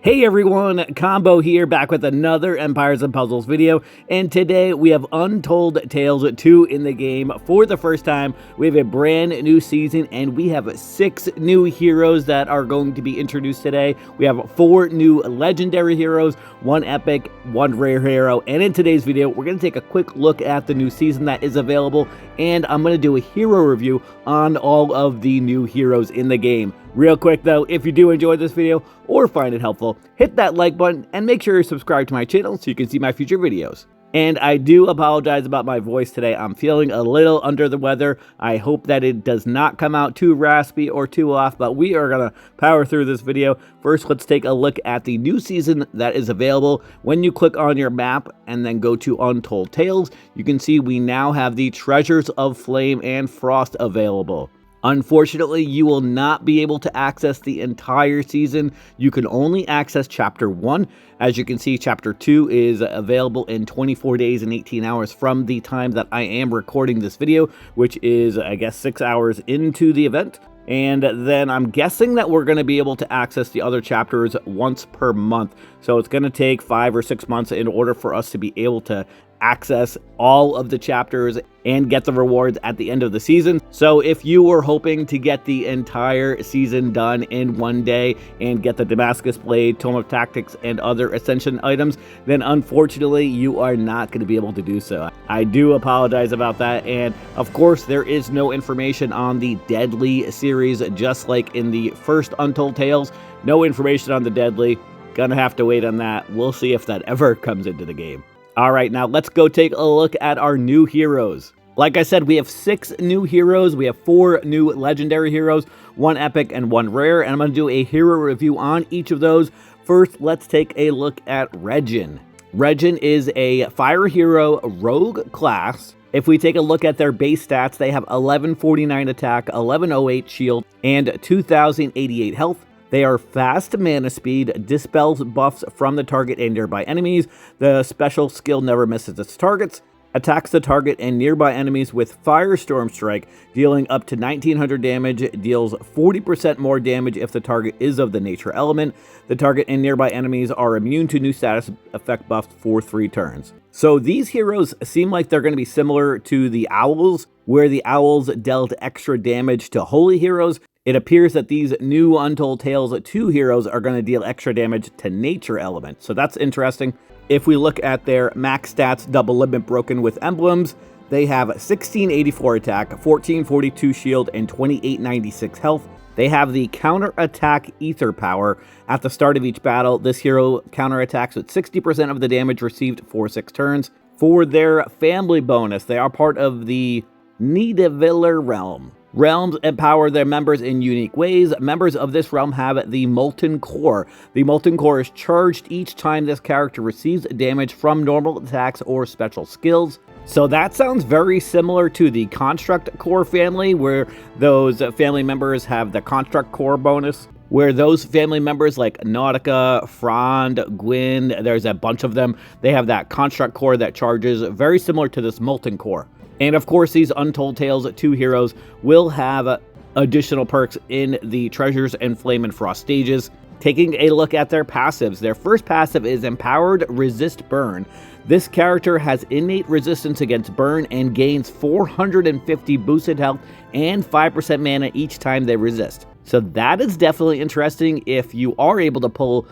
Hey everyone, Combo here, back with another Empires and Puzzles video, and today we have Untold Tales 2 in the game for the first time. We have a brand new season, and we have 6 new heroes that are going to be introduced today. We have 4 new legendary heroes, 1 epic, 1 rare hero, and in today's video, we're going to take a quick look at the new season that is available, and I'm going to do a hero review on all of the new heroes in the game. Real quick though, if you do enjoy this video or find it helpful, hit that like button and make sure you're subscribed to my channel so you can see my future videos. And I do apologize about my voice today. I'm feeling a little under the weather. I hope that it does not come out too raspy or too off, but we are going to power through this video. First, let's take a look at the new season that is available. When you click on your map and then go to Untold Tales, you can see we now have the Treasures of Flame and Frost available. Unfortunately, you will not be able to access the entire season. You can only access Chapter 1. As you can see, Chapter 2 is available in 24 days and 18 hours from the time that I am recording this video, which is, I guess, 6 hours into the event. And then I'm guessing that we're going to be able to access the other chapters once per month. So it's going to take 5 or 6 months in order for us to be able to access all of the chapters and get the rewards at the end of the season. So if you were hoping to get the entire season done in one day and get the Damascus Blade, Tome of Tactics, and other Ascension items, then unfortunately you are not going to be able to do so. I do apologize about that, and of course there is no information on the Deadly series, just like in the first Untold Tales. No information on the Deadly. Gonna have to wait on that. We'll see if that ever comes into the game. Alright, now let's go take a look at our new heroes. Like I said, we have 6 new heroes. We have 4 new legendary heroes, 1 epic and 1 rare, and I'm going to do a hero review on each of those. First, let's take a look at Regin. Regin is a fire hero rogue class. If we take a look at their base stats, they have 1149 attack, 1108 shield, and 2088 health. They are fast mana speed, dispels buffs from the target and nearby enemies. The special skill never misses its targets. Attacks the target and nearby enemies with Firestorm Strike, dealing up to 1900 damage, deals 40% more damage if the target is of the nature element. The target and nearby enemies are immune to new status effect buffs for 3 turns. So these heroes seem like they're going to be similar to the Owls, where the Owls dealt extra damage to holy heroes. It appears that these new Untold Tales 2 heroes are going to deal extra damage to nature elements, so that's interesting. If we look at their max stats, double limit broken with emblems, they have 1684 attack, 1442 shield, and 2896 health. They have the counter-attack ether power. At the start of each battle, this hero counterattacks with 60% of the damage received for 6 turns. For their family bonus, they are part of the Dularfulr realm. Realms empower their members in unique ways. Members of this realm have the Molten Core. The Molten Core is charged each time this character receives damage from normal attacks or special skills. So that sounds very similar to the Construct Core family, where those family members have the Construct Core bonus, where those family members like Nautica, Frond, Gwyn, there's a bunch of them, they have that Construct Core that charges, very similar to this Molten Core. And of course, these Untold Tales 2 heroes will have additional perks in the Treasures and Flame and Frost stages. Taking a look at their passives, their first passive is Empowered Resist Burn. This character has innate resistance against burn and gains 450 boosted health and 5% mana each time they resist. So that is definitely interesting if you are able to pull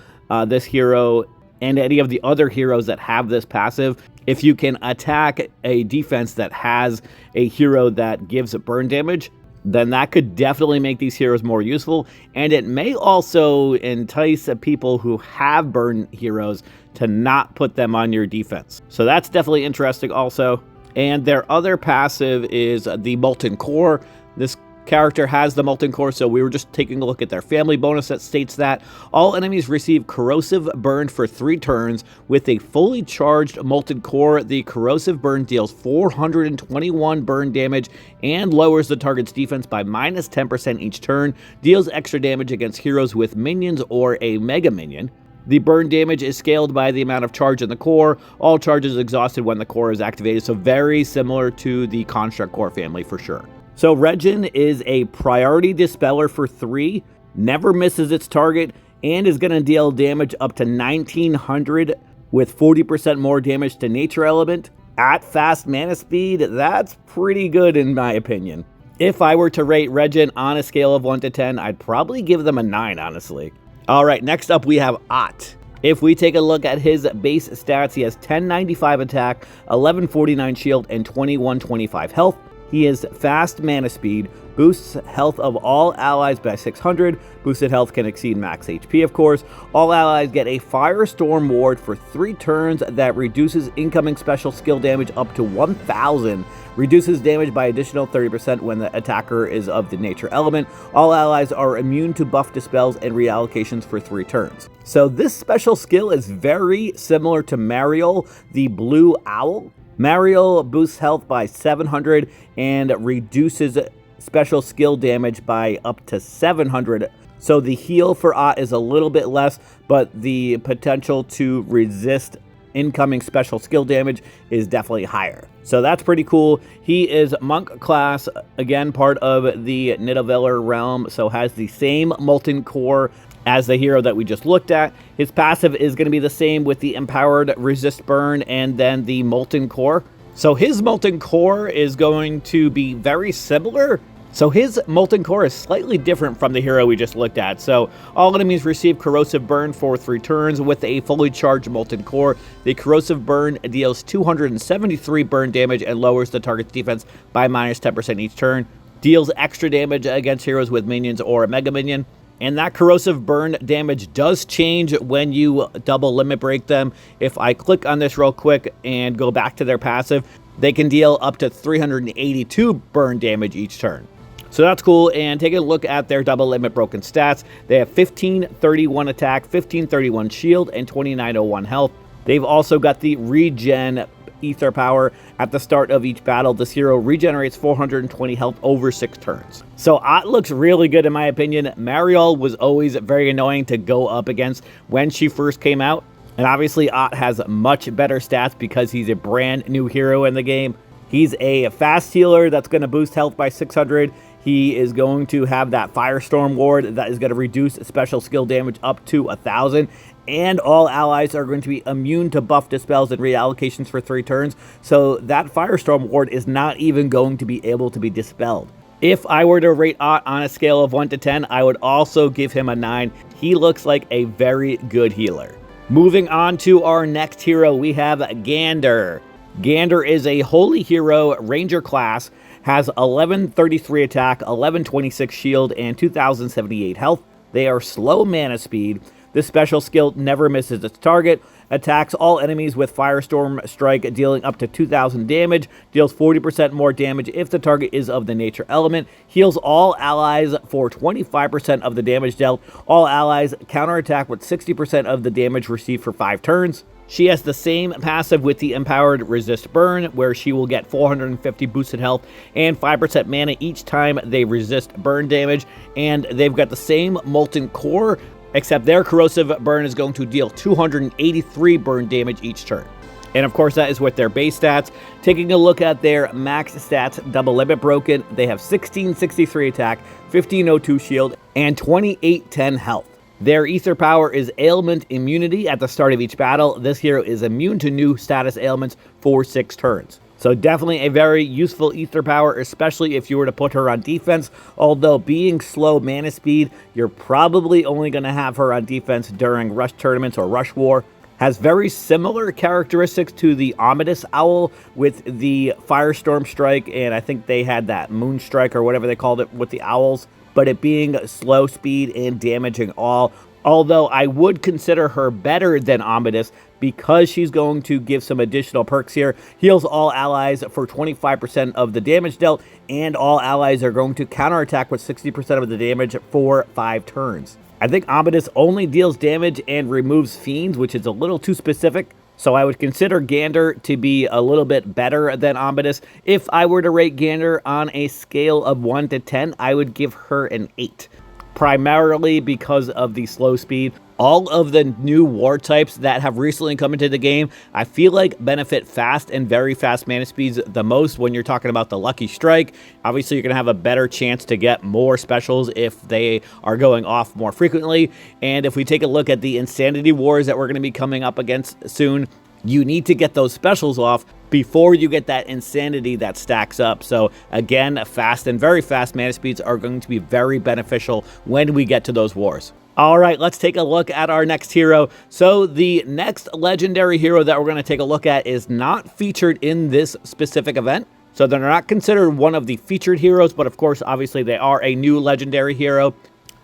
this hero and any of the other heroes that have this passive. If you can attack a defense that has a hero that gives burn damage, then that could definitely make these heroes more useful, and it may also entice people who have burn heroes to not put them on your defense. So that's definitely interesting also. And their other passive is the Molten Core. This character has the Molten Core, so we were just taking a look at their family bonus that states that all enemies receive corrosive burn for 3 turns. With a fully charged Molten Core, the corrosive burn deals 421 burn damage and lowers the target's defense by minus 10% each turn, deals extra damage against heroes with minions or a mega minion. The burn damage is scaled by the amount of charge in the core. All charges exhausted when the core is activated, so very similar to the Construct Core family for sure. So Regin is a priority dispeller for 3, never misses its target, and is going to deal damage up to 1900 with 40% more damage to nature element. At fast mana speed, that's pretty good in my opinion. If I were to rate Regin on a scale of 1 to 10, I'd probably give them a 9, honestly. All right, next up we have Ott. If we take a look at his base stats, he has 1095 attack, 1149 shield, and 2125 health. He is fast mana speed, boosts health of all allies by 600, boosted health can exceed max HP of course. All allies get a Firestorm ward for 3 turns that reduces incoming special skill damage up to 1000, reduces damage by additional 30% when the attacker is of the nature element. All allies are immune to buff dispels and reallocations for 3 turns. So this special skill is very similar to Mariel, the blue owl. Mariel boosts health by 700 and reduces special skill damage by up to 700. So the heal for Ott is a little bit less, but the potential to resist incoming special skill damage is definitely higher. So that's pretty cool. He is monk class, again part of the Nidavellir realm, so has the same molten core as the hero that we just looked at. His passive is going to be the same with the empowered resist burn and then the molten core. So his molten core is going to be very similar. So his molten core is slightly different from the hero we just looked at. So all enemies receive corrosive burn for 3 turns with a fully charged molten core. The corrosive burn deals 273 burn damage and lowers the target's defense by minus 10% each turn. Deals extra damage against heroes with minions or a mega minion. And that corrosive burn damage does change when you double limit break them. If I click on this real quick and go back to their passive, they can deal up to 382 burn damage each turn. So that's cool. And taking a look at their double limit broken stats, they have 1531 attack, 1531 shield, and 2901 health. They've also got the regen ether power. At the start of each battle, this hero regenerates 420 health over 6 turns. So Ott looks really good in my opinion. Mariel was always very annoying to go up against when she first came out. And obviously Ott has much better stats because he's a brand new hero in the game. He's a fast healer that's going to boost health by 600. He is going to have that Firestorm ward that is going to reduce special skill damage up to 1000. And all allies are going to be immune to buff dispels and reallocations for 3 turns. So that Firestorm ward is not even going to be able to be dispelled. If I were to rate Ott on a scale of 1 to 10, I would also give him a 9. He looks like a very good healer. Moving on to our next hero, we have Gander. Gander is a holy hero ranger class, has 1133 attack, 1126 shield, and 2078 health. They are slow mana speed. This special skill never misses its target, attacks all enemies with Firestorm Strike, dealing up to 2000 damage, deals 40% more damage if the target is of the nature element, heals all allies for 25% of the damage dealt. All allies counterattack with 60% of the damage received for 5 turns. She has the same passive with the empowered resist burn, where she will get 450 boosted health and 5% mana each time they resist burn damage. And they've got the same molten core, except their corrosive burn is going to deal 283 burn damage each turn. And of course, that is with their base stats. Taking a look at their max stats, double limit broken, they have 1663 attack, 1502 shield, and 2810 health. Their ether power is ailment immunity at the start of each battle. This hero is immune to new status ailments for 6 turns. So definitely a very useful ether power, especially if you were to put her on defense. Although being slow mana speed, you're probably only going to have her on defense during rush tournaments or rush war. Has very similar characteristics to the Amadeus Owl with the Firestorm Strike, and I think they had that Moon Strike or whatever they called it with the owls, but it being slow speed and damaging all. Although I would consider her better than Amadeus because she's going to give some additional perks here. Heals all allies for 25% of the damage dealt, and all allies are going to counterattack with 60% of the damage for 5 turns. I think Amadeus only deals damage and removes fiends, which is a little too specific. So I would consider Gander to be a little bit better than Amadeus. If I were to rate Gander on a scale of 1 to 10, I would give her an 8. primarily because of the slow speed. All of the new war types that have recently come into the game, I feel like benefit fast and very fast mana speeds the most when you're talking about the Lucky Strike. Obviously, you're going to have a better chance to get more specials if they are going off more frequently. And if we take a look at the Insanity Wars that we're going to be coming up against soon, you need to get those specials off before you get that insanity that stacks up. So again, fast and very fast mana speeds are going to be very beneficial when we get to those wars. All right, let's take a look at our next hero. So the next legendary hero that we're going to take a look at is not featured in this specific event. So they're not considered one of the featured heroes, but of course, obviously they are a new legendary hero.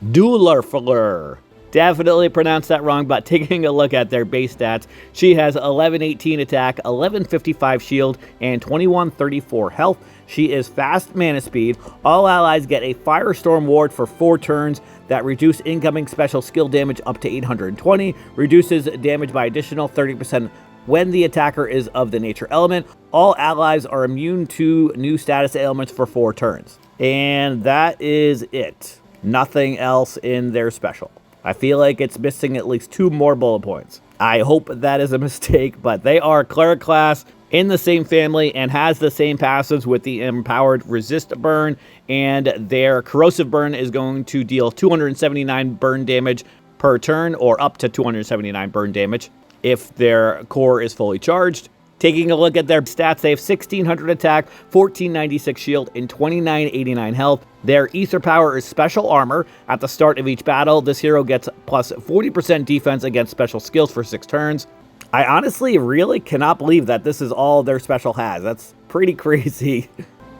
Dularfulr. Definitely pronounced that wrong, but taking a look at their base stats, she has 1118 attack, 1155 shield, and 2134 health. She is fast mana speed. All allies get a Firestorm ward for 4 turns that reduce incoming special skill damage up to 820, reduces damage by additional 30% when the attacker is of the nature element. All allies are immune to new status ailments for 4 turns. And that is it. Nothing else in their special. I feel like it's missing at least 2 more bullet points. I hope that is a mistake, but they are cleric class in the same family and has the same passives with the empowered resist burn, and their corrosive burn is going to deal 279 burn damage per turn, or up to 279 burn damage if their core is fully charged. Taking a look at their stats, they have 1600 attack, 1496 shield, and 2989 health. Their Ether Power is special armor. At the start of each battle, this hero gets plus 40% defense against special skills for 6 turns. I honestly really cannot believe that this is all their special has. That's pretty crazy.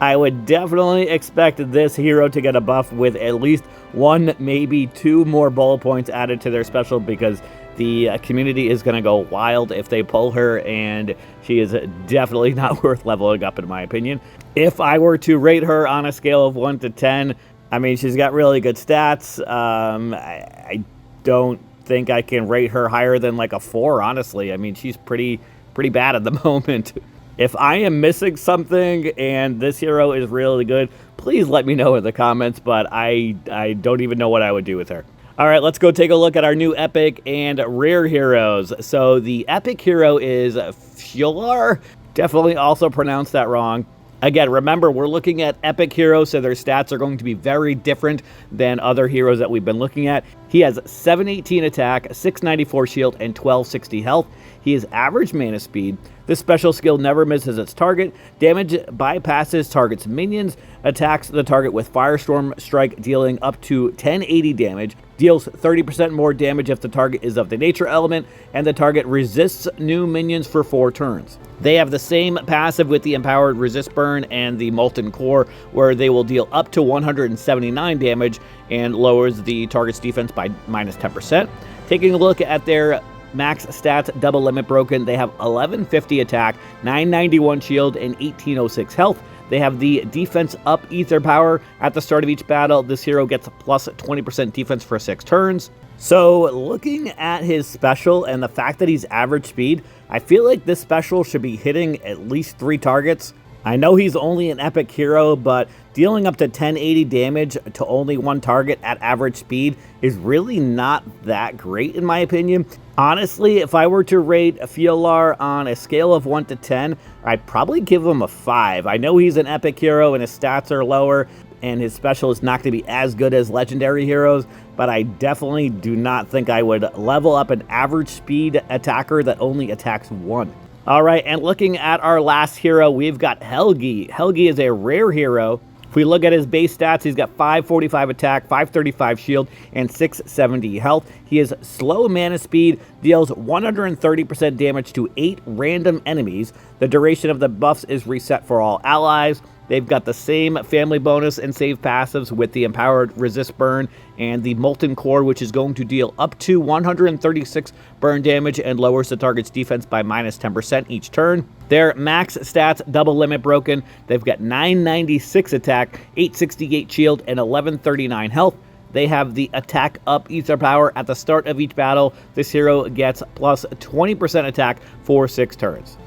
I would definitely expect this hero to get a buff with at least 1, maybe 2 more bullet points added to their special, because the community is going to go wild if they pull her, and she is definitely not worth leveling up, in my opinion. If I were to rate her on a scale of 1 to 10, I mean, she's got really good stats. I don't think I can rate her higher than like a 4, honestly. I mean, she's pretty bad at the moment. If I am missing something and this hero is really good, please let me know in the comments, but I don't even know what I would do with her. All right, let's go take a look at our new epic and rare heroes. So the epic hero is Fiolar. Definitely also pronounced that wrong. Again, remember, we're looking at epic heroes, so their stats are going to be very different than other heroes that we've been looking at. He has 718 attack, 694 shield, and 1260 health. He is average mana speed. This special skill never misses its target. Damage bypasses target's minions. Attacks the target with Firestorm Strike, dealing up to 1080 damage. Deals 30% more damage if the target is of the nature element, and the target resists new minions for 4 turns. They have the same passive with the empowered resist burn and the molten core, where they will deal up to 179 damage and lowers the target's defense by minus 10%. Taking a look at their max stats, double limit broken, they have 1150 attack, 991 shield, and 1806 health. They have the defense up ether power. At the start of each battle, this hero gets plus 20% defense for 6 turns. So looking at his special and the fact that he's average speed, I feel like this special should be hitting at least 3 targets. I know he's only an epic hero, but dealing up to 1080 damage to only 1 target at average speed is really not that great, in my opinion. Honestly, if I were to rate Fiolar on a scale of 1 to 10, I'd probably give him a 5. I know he's an epic hero and his stats are lower, and his special is not going to be as good as legendary heroes, but I definitely do not think I would level up an average speed attacker that only attacks 1. All right, and looking at our last hero, we've got Heli. Heli is a rare hero. If we look at his base stats, he's got 545 attack, 535 shield, and 670 health. He has slow mana speed, deals 130% damage to 8 random enemies. The duration of the buffs is reset for all allies. They've got the same family bonus and save passives with the empowered resist burn and the molten core, which is going to deal up to 136 burn damage and lowers the target's defense by minus 10% each turn. Their max stats, double limit broken. They've got 996 attack, 868 shield, and 1139 health. They have the attack up ether power. At the start of each battle, this hero gets plus 20% attack for 6 turns.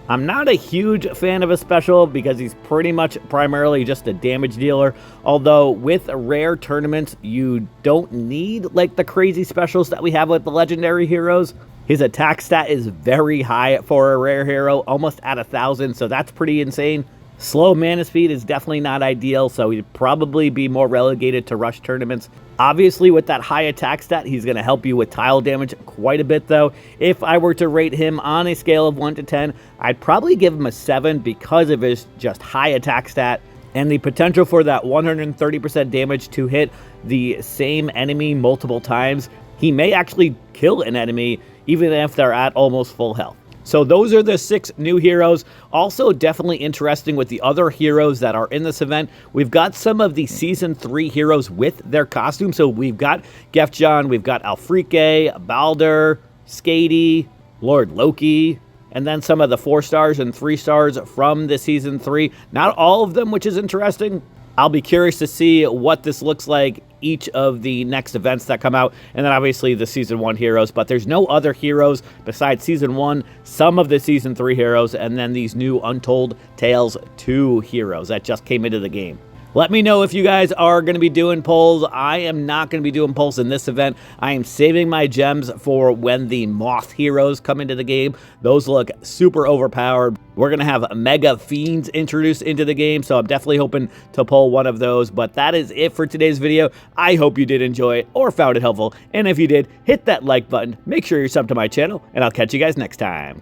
I'm not a huge fan of a special because he's pretty much primarily just a damage dealer, although with rare tournaments, you don't need like the crazy specials that we have with the legendary heroes. His attack stat is very high for a rare hero, almost at 1,000, so that's pretty insane. Slow mana speed is definitely not ideal, so he'd probably be more relegated to rush tournaments. Obviously, with that high attack stat, he's going to help you with tile damage quite a bit, though. If I were to rate him on a scale of 1 to 10, I'd probably give him a 7 because of his just high attack stat and the potential for that 130% damage to hit the same enemy multiple times. He may actually kill an enemy even if they're at almost full health. So those are the 6 new heroes. Also definitely interesting with the other heroes that are in this event. We've got some of the Season 3 heroes with their costumes. So we've got Gefjon, we've got Alfrike, Balder, Skady, Lord Loki, and then some of the 4 stars and 3 stars from the Season 3. Not all of them, which is interesting. I'll be curious to see what this looks like each of the next events that come out, and then obviously the Season 1 heroes, but there's no other heroes besides Season 1, some of the Season 3 heroes, and then these new Untold Tales 2 heroes that just came into the game. Let me know if you guys are going to be doing polls. I am not going to be doing polls in this event. I am saving my gems for when the Moth heroes come into the game. Those look super overpowered. We're going to have Mega Fiends introduced into the game, so I'm definitely hoping to pull one of those. But that is it for today's video. I hope you did enjoy it or found it helpful. And if you did, hit that like button. Make sure you're subbed to my channel, and I'll catch you guys next time.